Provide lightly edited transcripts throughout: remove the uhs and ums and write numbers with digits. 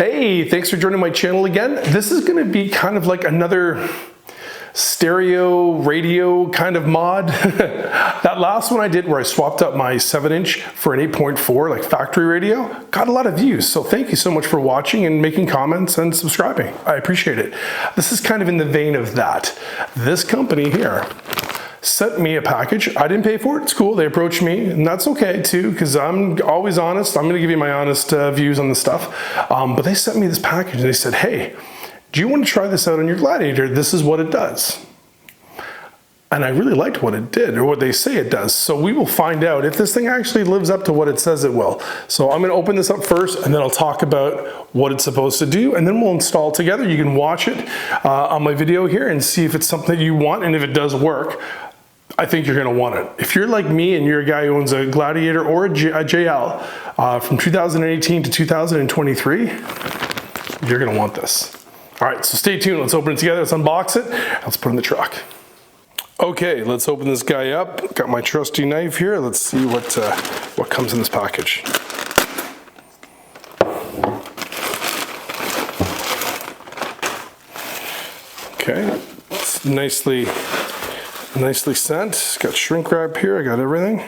Hey, thanks for joining my channel again. This is going to be kind of like another stereo radio kind of mod. That last one I did where I swapped up my 7-inch for an 8.4 like factory radio got a lot of views. So thank you so much for watching and making comments and subscribing. I appreciate it. This is kind of in the vein of that. This company here sent me a package. I didn't pay for it. It's cool. They approached me, and that's okay too, because I'm always honest. I'm going to give you my honest views on the stuff. But they sent me this package and they said, hey, do you want to try this out on your Gladiator? This is what it does. And I really liked what it did, or what they say it does. So we will find out if this thing actually lives up to what it says it will. So I'm going to open this up first, and then I'll talk about what it's supposed to do, and then we'll install it together. You can watch it on my video here and see if it's something you want, and if it does work. I think you're going to want it. If you're like me and you're a guy who owns a Gladiator or a JL from 2018 to 2023, you're going to want this. All right, so stay tuned. Let's open it together. Let's unbox it. Let's put it in the truck. Okay, let's open this guy up. Got my trusty knife here. Let's see what comes in this package. Okay, it's nicely sent. It's got shrink wrap here. I got everything.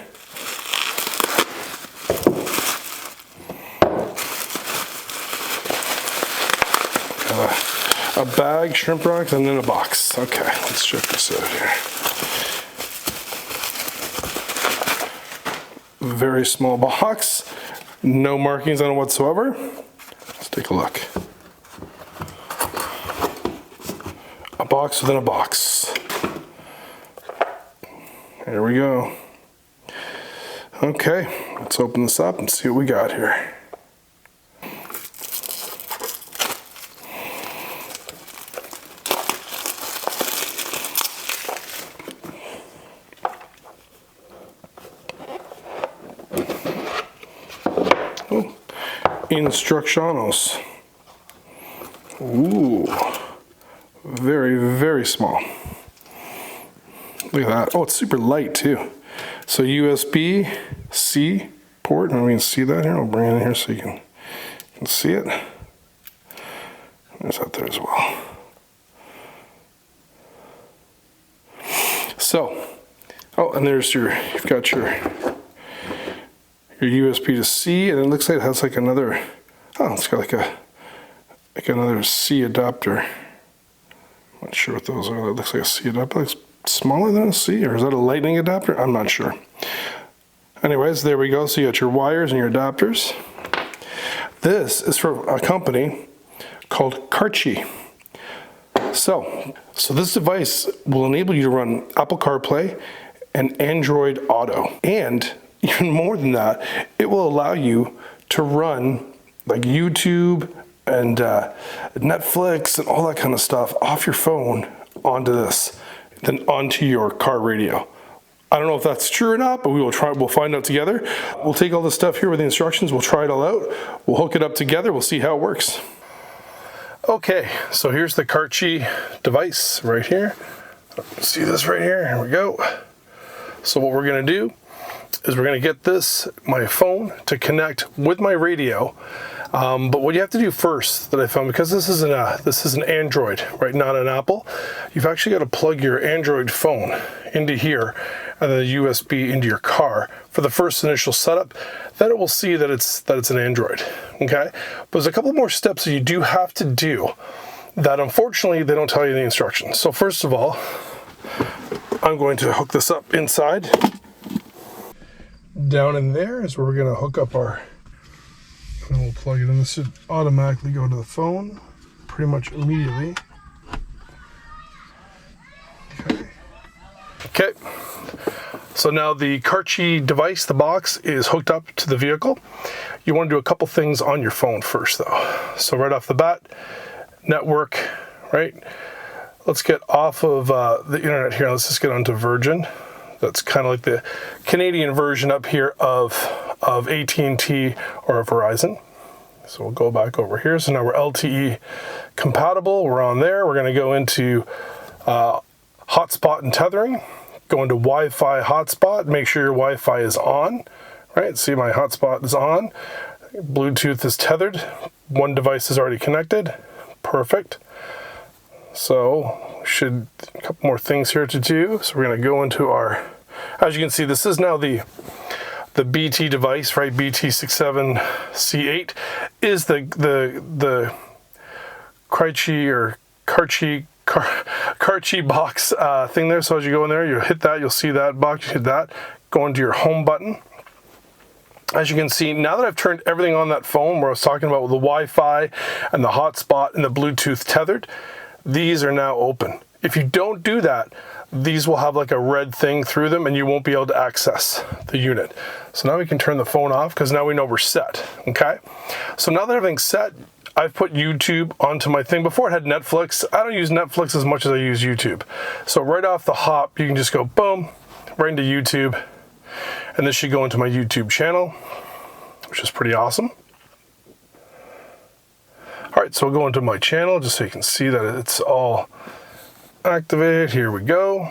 A bag, shrimp rocks, and then a box. Okay, let's check this out here. Very small box. No markings on it whatsoever. Let's take a look. A box within a box. Here we go. Okay, let's open this up and see what we got here. Oh, instrucciones. Ooh, very, very small. Look at that. Oh, it's super light too. So USB-C port. And we can see that here. I'll bring it in here so you can see it. There's that there as well. So, oh, and there's you've got your USB to C, and it looks like it has like another, oh, it's got like another C adapter. I'm not sure what those are. That looks like a C adapter. It's smaller than a C, or is that a lightning adapter? I'm not sure. Anyways, there we go. So you got your wires and your adapters. This is from a company called Carchy. So this device will enable you to run Apple CarPlay and Android Auto. And even more than that, it will allow you to run like YouTube and Netflix and all that kind of stuff off your phone onto this, then onto your car radio. I don't know if that's true or not, but we'll find out together. We'll take all this stuff here with the instructions, we'll try it all out, we'll hook it up together, we'll see how it works. Okay, so here's the Carchy device right here. See this right here? Here we go. So what we're going to do is we're going to get my phone to connect with my radio. But what you have to do first that I found, because this is an Android, right, not an Apple, you've actually got to plug your Android phone into here and then the USB into your car for the first initial setup. Then it will see that it's an Android. Okay, but there's a couple more steps that you do have to do that unfortunately they don't tell you in the instructions. So first of all, I'm going to hook this up inside. Down in there is where we're going to hook up our, and we'll plug it in. This should automatically go to the phone pretty much immediately. Okay. So now the Carchy device, the box, is hooked up to the vehicle. You want to do a couple things on your phone first though. So right off the bat, network, right? Let's get off of the internet here. Let's just get onto Virgin. That's kind of like the Canadian version up here of AT&T or Verizon. So we'll go back over here. So now we're LTE compatible. We're on there. We're going to go into hotspot and tethering. Go into Wi-Fi hotspot. Make sure your Wi-Fi is on. Right. See, my hotspot is on. Bluetooth is tethered. One device is already connected. Perfect. So should a couple more things here to do. So we're going to go into our, as you can see, this is now the BT device, right? BT67C8 is the Carchy or Carchy box thing there. So as you go in there, you hit that, you'll see that box, you hit that, go into your home button. As you can see, now that I've turned everything on that phone where I was talking about with the Wi-Fi and the hotspot and the Bluetooth tethered, these are now open. If you don't do that, these will have like a red thing through them and you won't be able to access the unit. So now we can turn the phone off because now we know we're set, okay? So now that everything's set, I've put YouTube onto my thing. Before it had Netflix. I don't use Netflix as much as I use YouTube. So right off the hop, you can just go boom, right into YouTube. And this should go into my YouTube channel, which is pretty awesome. All right, so we'll go into my channel just so you can see that it's all activated. Here we go.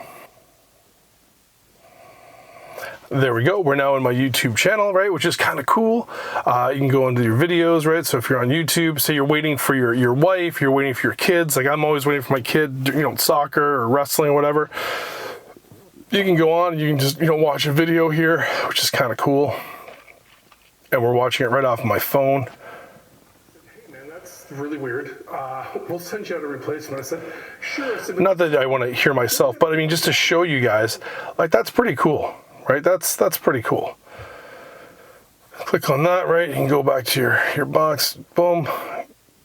There we go. We're now in my YouTube channel, right? Which is kind of cool. You can go into your videos, right? So if you're on YouTube, say you're waiting for your wife, you're waiting for your kids. Like I'm always waiting for my kid, you know, soccer or wrestling or whatever. You can go on and you can just, you know, watch a video here, which is kind of cool. And we're watching it right off my phone. Hey man, that's really weird. We'll send you out a replacement. I said, sure. Not that I want to hear myself, but I mean, just to show you guys, like that's pretty cool, right? That's pretty cool. Click on that, right? You can go back to your box, boom.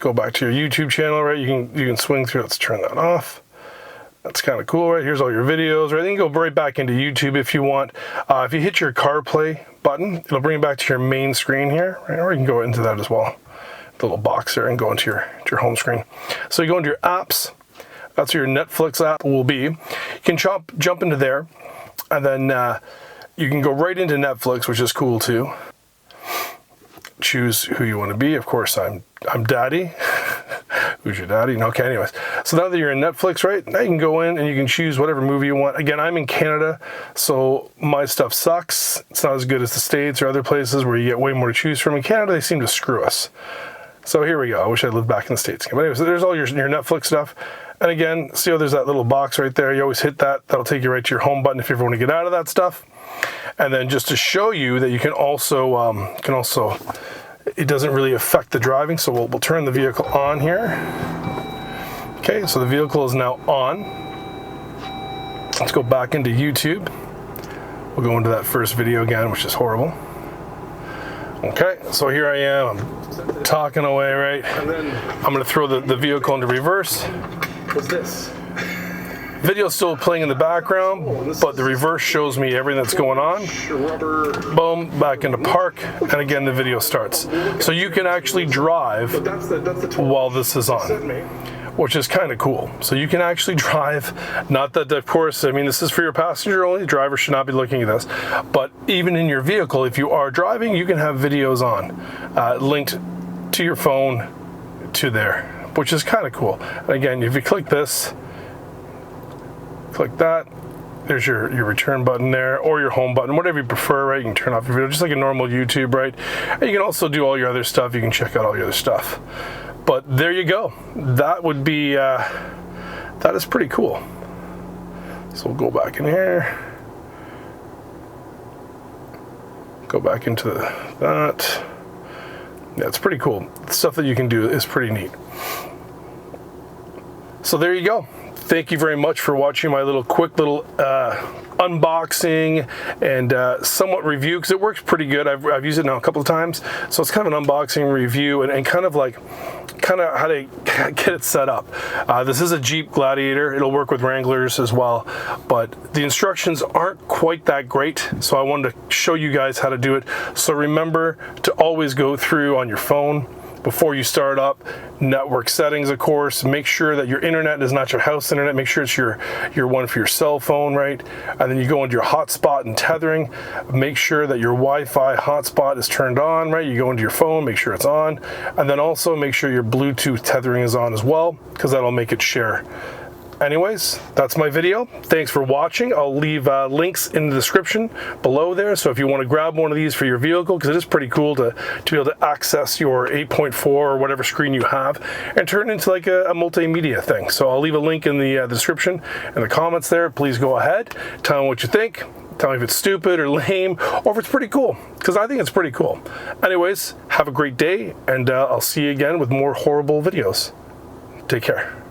Go back to your YouTube channel, right? You can swing through. Let's turn that off. That's kind of cool, right? Here's all your videos, right? You can go right back into YouTube if you want. If you hit your CarPlay button, it'll bring you back to your main screen here, right? Or you can go into that as well. The little box there and go into your home screen. So you go into your apps. That's where your Netflix app will be. You can jump into there, and then you can go right into Netflix, which is cool too. Choose who you want to be. Of course, I'm Daddy. Who's your daddy? Okay, anyways. So now that you're in Netflix, right, now you can go in and you can choose whatever movie you want. Again, I'm in Canada, so my stuff sucks. It's not as good as the States or other places where you get way more to choose from. In Canada, they seem to screw us. So here we go. I wish I lived back in the States again. But anyways, so there's all your Netflix stuff. And again, see how there's that little box right there? You always hit that. That'll take you right to your home button if you ever want to get out of that stuff. And then just to show you that you can also, it doesn't really affect the driving, so we'll turn the vehicle on here. Okay, so the vehicle is now on. Let's go back into YouTube. We'll go into that first video again, which is horrible. Okay, so here I am, I'm talking away, right? And then I'm gonna throw the vehicle into reverse. What's this? Video's still playing in the background, but the reverse shows me everything that's going on. Boom, back into park, and again the video starts. So you can actually drive while this is on, which is kind of cool. So you can actually drive, not that of course, I mean this is for your passenger only, the driver should not be looking at this, but even in your vehicle, if you are driving, you can have videos on, linked to your phone to there, which is kind of cool. And again, if you click this, click that, there's your return button there, or your home button, whatever you prefer, right? You can turn off your video, just like a normal YouTube, right? And you can also do all your other stuff. You can check out all your other stuff. But there you go. That would be, that is pretty cool. So we'll go back in here. Go back into that. Yeah, it's pretty cool. The stuff that you can do is pretty neat. So there you go. Thank you very much for watching my quick little unboxing and somewhat review, because it works pretty good. I've used it now a couple of times, so it's kind of an unboxing review and kind of how to get it set up. This is a Jeep Gladiator. It'll work with Wranglers as well, but the instructions aren't quite that great, so I wanted to show you guys how to do it. So remember to always go through on your phone before you start up, network settings, of course. Make sure that your internet is not your house internet. Make sure it's your one for your cell phone, right? And then you go into your hotspot and tethering. Make sure that your Wi-Fi hotspot is turned on, right? You go into your phone, make sure it's on. And then also make sure your Bluetooth tethering is on as well, because that'll make it share anyways, that's my video. Thanks for watching. I'll leave links in the description below there. So if you want to grab one of these for your vehicle, because it is pretty cool to be able to access your 8.4 or whatever screen you have and turn it into like a multimedia thing. So I'll leave a link in the description and the comments there. Please go ahead. Tell me what you think. Tell me if it's stupid or lame or if it's pretty cool, because I think it's pretty cool. Anyways, have a great day, and I'll see you again with more horrible videos. Take care.